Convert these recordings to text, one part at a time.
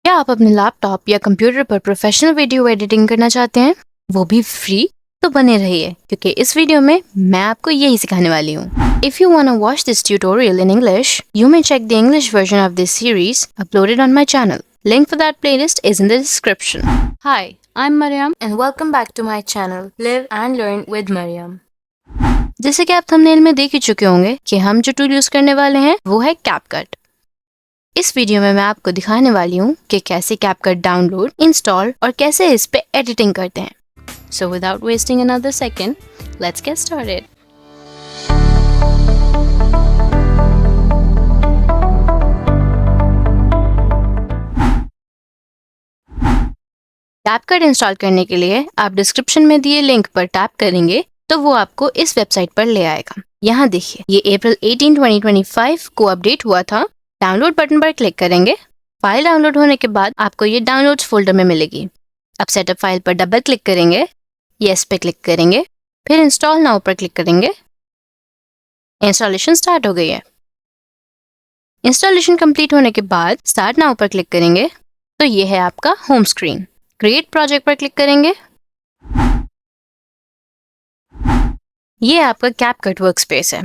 क्या आप अपने लैपटॉप या कंप्यूटर पर प्रोफेशनल वीडियो एडिटिंग करना चाहते हैं, वो भी फ्री? तो बने रहिए क्योंकि इस वीडियो में मैं आपको यही सिखाने वाली हूँ। If you wanna watch this tutorial in English, you may check the English version of this series uploaded on my channel. Link for that playlist is in the description. Hi, I'm Mariam and welcome back to my channel Live and Learn with Mariam. जैसे कि आप thumbnail में देख ही चुके होंगे कि हम जो टूल यूज करने वाले हैं वो है CapCut। इस वीडियो में मैं आपको दिखाने वाली हूँ कि कैसे CapCut डाउनलोड, इंस्टॉल और कैसे इस पे एडिटिंग करते हैं। So without wasting another second, let's get started. CapCut install करने के लिए आप डिस्क्रिप्शन में दिए लिंक पर टैप करेंगे तो वो आपको इस वेबसाइट पर ले आएगा। यहाँ देखिए, ये अप्रैल 18, 2025 को अपडेट हुआ था। डाउनलोड बटन पर क्लिक करेंगे। फाइल डाउनलोड होने के बाद आपको ये डाउनलोड्स फोल्डर में मिलेगी। अब सेटअप फाइल पर डबल क्लिक करेंगे, यस पे क्लिक करेंगे, फिर इंस्टॉल नाउ पर क्लिक करेंगे। इंस्टॉलेशन स्टार्ट हो गई है। इंस्टॉलेशन कंप्लीट होने के बाद स्टार्ट नाउ पर क्लिक करेंगे तो ये है आपका होम स्क्रीन। क्रिएट प्रोजेक्ट पर क्लिक करेंगे। ये आपका CapCut वर्कस्पेस है।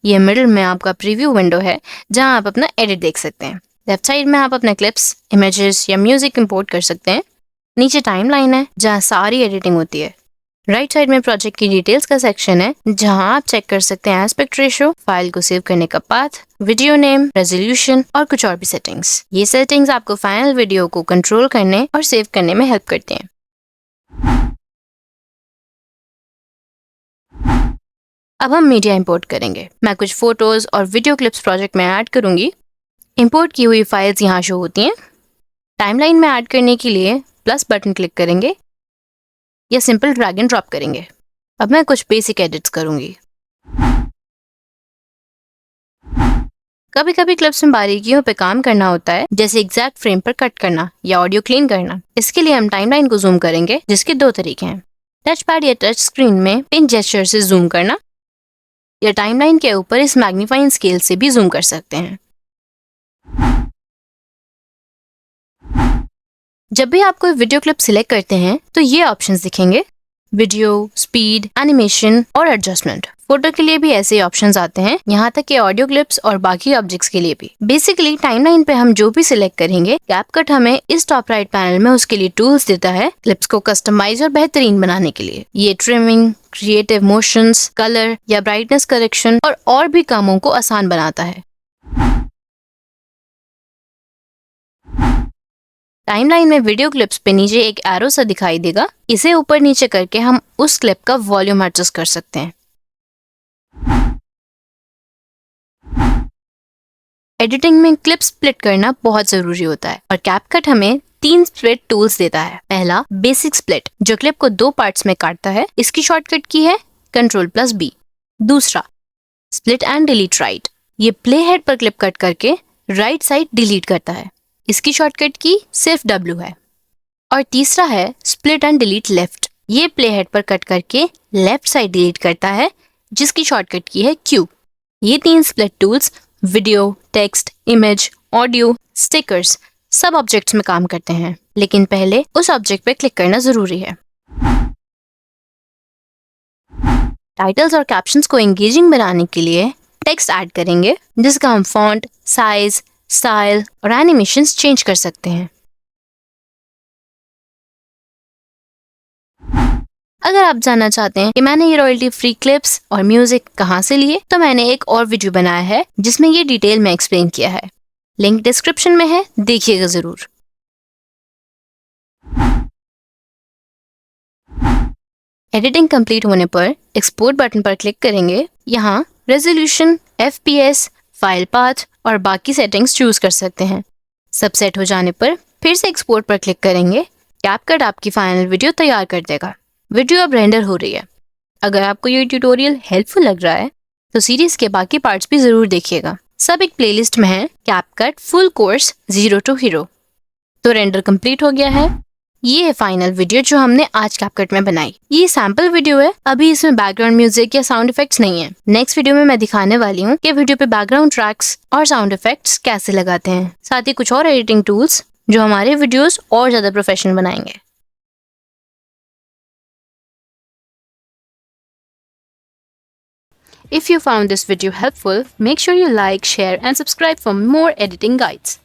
ये मिडिल में आपका प्रीव्यू विंडो है जहां आप अपना एडिट देख सकते हैं। लेफ्ट साइड में आप अपने क्लिप्स, इमेजेस या म्यूजिक इंपोर्ट कर सकते हैं। नीचे टाइमलाइन है जहां सारी एडिटिंग होती है। राइट साइड में प्रोजेक्ट की डिटेल्स का सेक्शन है जहां आप चेक कर सकते हैं एस्पेक्ट रेशियो, फाइल को सेव करने का पाथ, वीडियो नेम, रेजोल्यूशन और कुछ और भी सेटिंग्स। ये सेटिंग्स आपको फाइनल वीडियो को कंट्रोल करने और सेव करने में हेल्प करते हैं। अब हम मीडिया इंपोर्ट करेंगे। मैं कुछ फोटोज और वीडियो क्लिप्स प्रोजेक्ट में ऐड करूंगी। इंपोर्ट की हुई फाइल्स यहाँ शो होती हैं। टाइमलाइन में ऐड करने के लिए प्लस बटन क्लिक करेंगे या सिंपल ड्रैग एंड ड्रॉप करेंगे। अब मैं कुछ बेसिक एडिट्स करूंगी। कभी कभी क्लिप्स में बारीकियों पे काम करना होता है, जैसे एग्जैक्ट फ्रेम पर कट करना या ऑडियो क्लीन करना। इसके लिए हम टाइमलाइन को जूम करेंगे, जिसके दो तरीके हैं। टच पैड या टच स्क्रीन में पिन जेस्चर से जूम करना या टाइमलाइन के ऊपर इस मैग्नीफाइंग स्केल से भी जूम कर सकते हैं। जब भी आप कोई वीडियो क्लिप सिलेक्ट करते हैं तो ये ऑप्शंस दिखेंगे: वीडियो, स्पीड, एनिमेशन और एडजस्टमेंट। फोटो के लिए भी ऐसे ऑप्शंस आते हैं, यहाँ तक कि ऑडियो क्लिप्स और बाकी ऑब्जेक्ट्स के लिए भी। बेसिकली टाइमलाइन पे हम जो भी सिलेक्ट करेंगे, CapCut हमें इस टॉप राइट पैनल में उसके लिए टूल्स देता है क्लिप्स को कस्टमाइज और बेहतरीन बनाने के लिए। ये ट्रिमिंग, क्रिएटिव मोशंस, कलर या ब्राइटनेस करेक्शन और भी कामों को आसान बनाता है। टाइमलाइन में वीडियो क्लिप्स पे नीचे एक एरो सा दिखाई देगा। इसे ऊपर नीचे करके हम उस क्लिप का वॉल्यूम एडजस्ट कर सकते हैं। एडिटिंग में क्लिप स्प्लिट करना बहुत जरूरी होता है और CapCut हमें 3 स्प्लिट टूल्स देता है। पहला, बेसिक स्प्लिट, जो क्लिप को 2 पार्ट्स में काटता है। इसकी शॉर्टकट की है Ctrl+B। दूसरा, स्प्लिट एंड डिलीट राइट, ये प्ले हेड पर क्लिप कट करके राइट साइड डिलीट करता है। इसकी शॉर्टकट की सिर्फ W है। और तीसरा है स्प्लिट एंड डिलीट लेफ्ट, ये प्ले हेड पर कट करके लेफ्ट साइड डिलीट करता है, जिसकी शॉर्टकट की है Q। ये 3 split tools video, text, image, audio, stickers सब ऑब्जेक्ट्स में काम करते हैं, लेकिन पहले उस ऑब्जेक्ट पे क्लिक करना जरूरी है। टाइटल्स और कैप्शंस को एंगेजिंग बनाने के लिए टेक्स्ट ऐड करेंगे, जिसका हम फॉन्ट, साइज, स्टाइल और एनिमेशंस चेंज कर सकते हैं। अगर आप जानना चाहते हैं कि मैंने ये रॉयल्टी फ्री क्लिप्स और म्यूजिक कहाँ से लिए, तो मैंने एक और वीडियो बनाया है जिसमें ये डिटेल में एक्सप्लेन किया है। लिंक डिस्क्रिप्शन में है, देखिएगा जरूर। एडिटिंग कंप्लीट होने पर एक्सपोर्ट बटन पर क्लिक करेंगे। यहाँ रेजोल्यूशन, FPS, फाइल पाथ और बाकी सेटिंग्स चूज कर सकते हैं। सब सेट हो जाने पर फिर से एक्सपोर्ट पर क्लिक करेंगे। CapCut आपकी फाइनल वीडियो तैयार कर देगा। वीडियो अब रेंडर हो रही है। अगर आपको ये ट्यूटोरियल हेल्पफुल लग रहा है तो सीरीज के बाकी पार्ट्स भी जरूर देखिएगा। सब एक प्लेलिस्ट में है, CapCut full course 0 to Hero। तो रेंडर कंप्लीट हो गया है। ये है फाइनल वीडियो जो हमने आज CapCut में बनाई। ये सैम्पल वीडियो है, अभी इसमें बैकग्राउंड म्यूजिक या साउंड इफेक्ट्स नहीं है। नेक्स्ट वीडियो में मैं दिखाने वाली हूँ कि वीडियो पे बैकग्राउंड ट्रैक्स और साउंड इफेक्ट्स कैसे लगाते हैं, साथ ही कुछ और एडिटिंग टूल्स जो हमारे वीडियोस और ज़्यादा प्रोफेशनल बनाएंगे। If you found this video helpful, make sure you like, share and subscribe for more editing guides.